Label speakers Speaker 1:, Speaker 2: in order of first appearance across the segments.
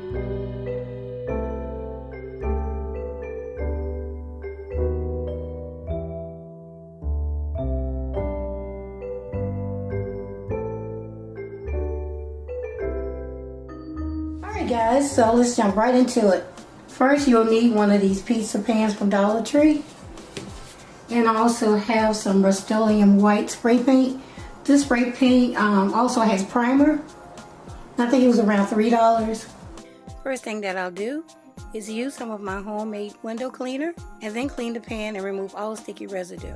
Speaker 1: Alright guys, so let's jump right into it. First, you'll need one of these pizza pans from Dollar Tree. And I also have some Rust-Oleum white spray paint. This spray paint also has primer. I think it was around $3. First thing that I'll do is use some of my homemade window cleaner and then clean the pan and remove all sticky residue.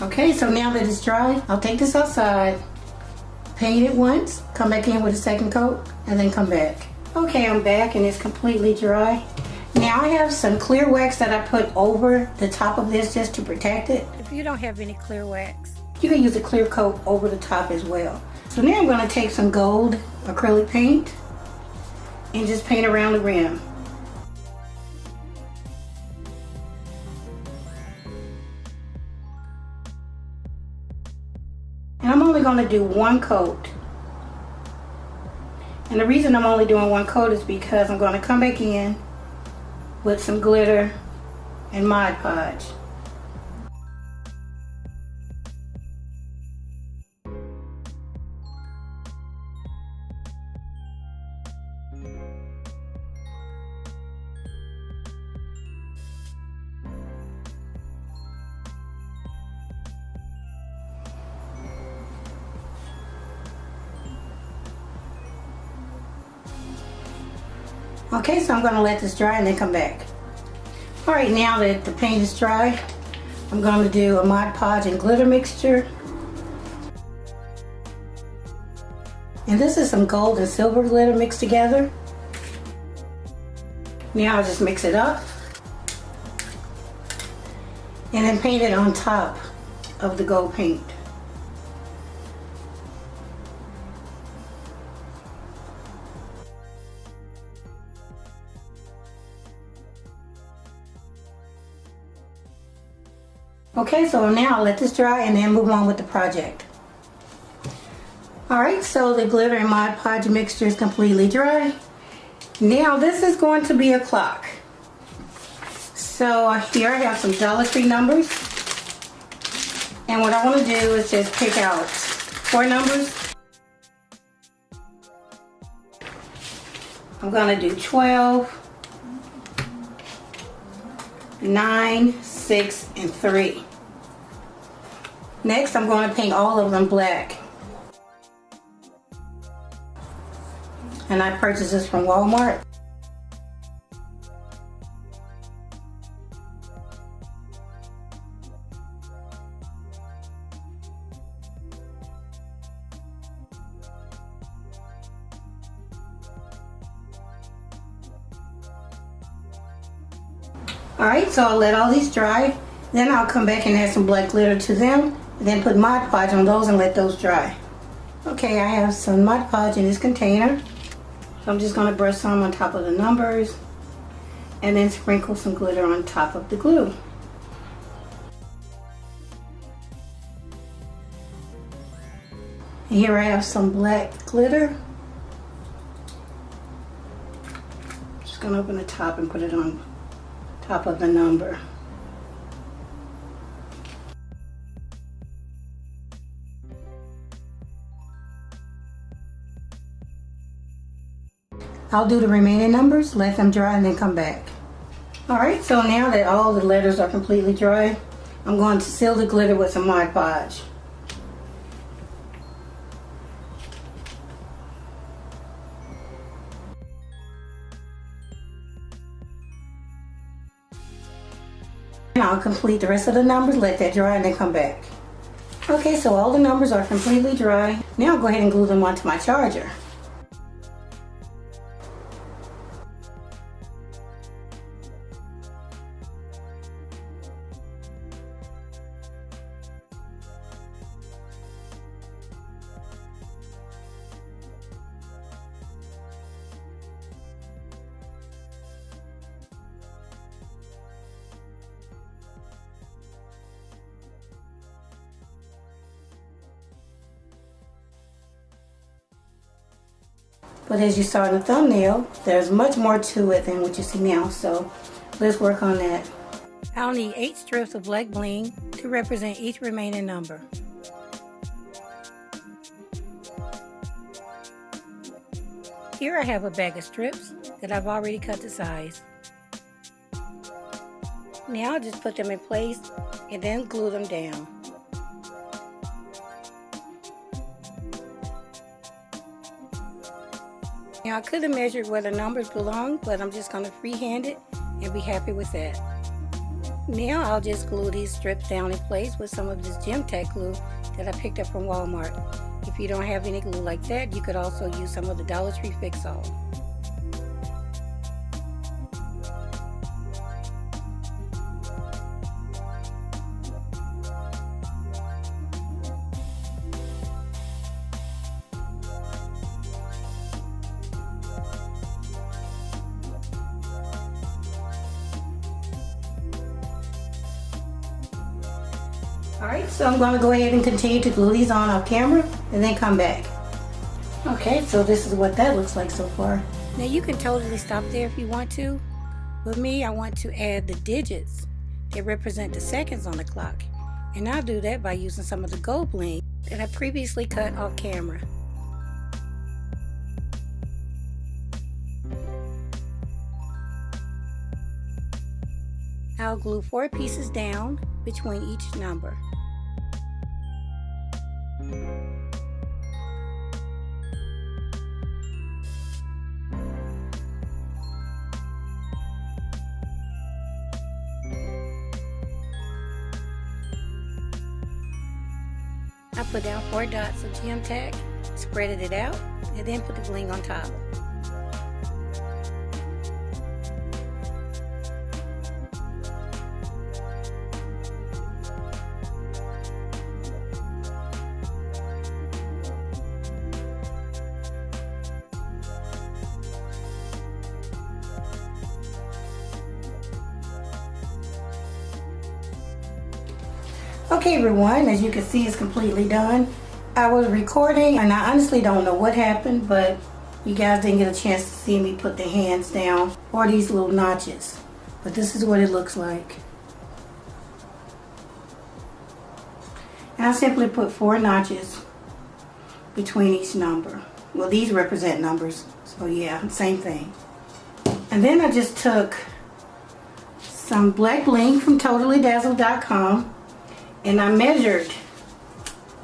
Speaker 1: Okay, so now that it's dry, I'll take this outside, paint it once, come back in with a second coat, and then come back. Okay, I'm back and it's completely dry. Now I have some clear wax that I put over the top of this just to protect it. If you don't have any clear wax, you can use a clear coat over the top as well. So now I'm going to take some gold acrylic paint and just paint around the rim. And I'm only going to do one coat. And the reason I'm only doing one coat is because I'm going to come back in with some glitter and Mod Podge. Okay, so I'm going to let this dry and then come back. Alright, now that the paint is dry, I'm going to do a Mod Podge and glitter mixture. And this is some gold and silver glitter mixed together. Now I'll just mix it up and then paint it on top of the gold paint. Okay, so now I'll let this dry and then move on with the project. Alright, so the glitter and Mod Podge mixture is completely dry. Now this is going to be a clock. So here I have some Dollar Tree numbers. And what I want to do is just pick out 4 numbers. I'm going to do 12, 9, 6, and 3. Next, I'm going to paint all of them black. And I purchased this from Walmart. Alright, so I'll let all these dry. Then I'll come back and add some black glitter to them. Then put Mod Podge on those and let those dry. Okay, I have some Mod Podge in this container. So I'm just going to brush some on top of the numbers. And then sprinkle some glitter on top of the glue. And here I have some black glitter. Just going to open the top and put it on top of the number. I'll do the remaining numbers, let them dry, and then come back. Alright, so now that all the letters are completely dry, I'm going to seal the glitter with some Mod Podge. And I'll complete the rest of the numbers, let that dry, and then come back. Okay, so all the numbers are completely dry. Now I'll go ahead and glue them onto my charger. But as you saw in the thumbnail, there's much more to it than what you see now. So let's work on that. I'll need 8 strips of black bling to represent each remaining number. Here I have a bag of strips that I've already cut to size. Now I'll just put them in place and then glue them down. Now I could have measured where the numbers belong, but I'm just going to freehand it and be happy with that. Now I'll just glue these strips down in place with some of this gem tack glue that I picked up from Walmart. If you don't have any glue like that, you could also use some of the Dollar Tree Fix-All. Alright, so I'm going to go ahead and continue to glue these on off camera and then come back. Okay, so this is what that looks like so far. Now you can totally stop there if you want to. With me, I want to add the digits that represent the seconds on the clock. And I'll do that by using some of the gold bling that I previously cut off camera. I'll glue 4 pieces down between each number. I put down 4 dots of gem tack, spreaded it out, and then put the bling on top. Okay everyone, as you can see, it's completely done. I was recording and I honestly don't know what happened, but you guys didn't get a chance to see me put the hands down or these little notches. But this is what it looks like. And I simply put 4 notches between each number. Well, these represent numbers, so yeah, same thing. And then I just took some black bling from totallydazzled.com. And I measured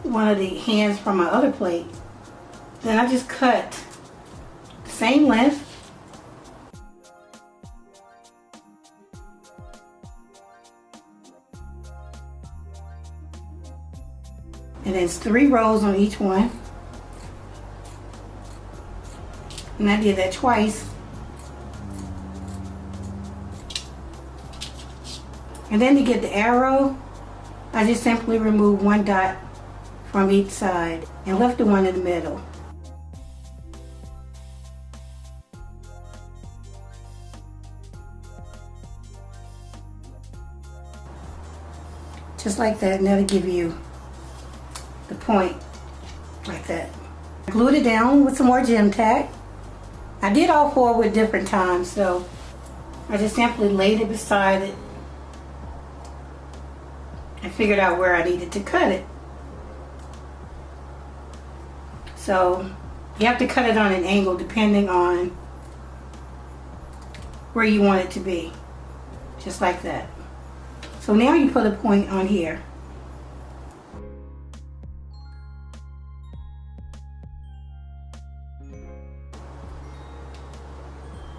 Speaker 1: one of the hands from my other plate. Then I just cut the same length. And then it's 3 rows on each one. And I did that twice. And then to get the arrow, I just simply removed 1 dot from each side and left the one in the middle. Just like that, and that'll give you the point like that. I glued it down with some more gem tack. I did all 4 with different times, so I just simply laid it beside it. I figured out where I needed to cut it. So you have to cut it on an angle depending on where you want it to be. Just like that. So now you put a point on here.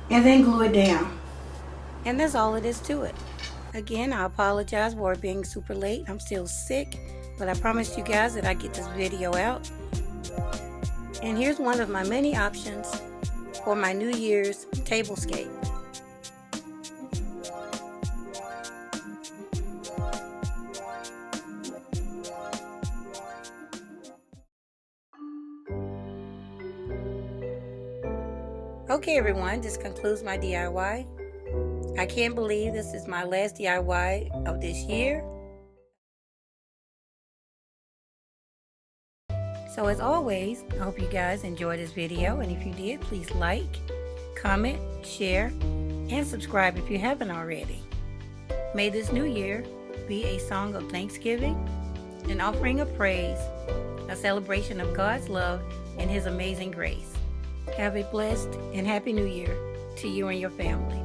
Speaker 1: And then glue it down. And that's all it is to it. Again, I apologize for being super late. I'm still sick, but I promised you guys that I'd get this video out. And here's one of my many options for my New Year's table scape. Okay everyone, this concludes my DIY. I can't believe this is my last DIY of this year. So as always, I hope you guys enjoyed this video, and if you did, please like, comment, share, and subscribe if you haven't already. May this new year be a song of thanksgiving, an offering of praise, a celebration of God's love and His amazing grace. Have a blessed and happy new year to you and your family.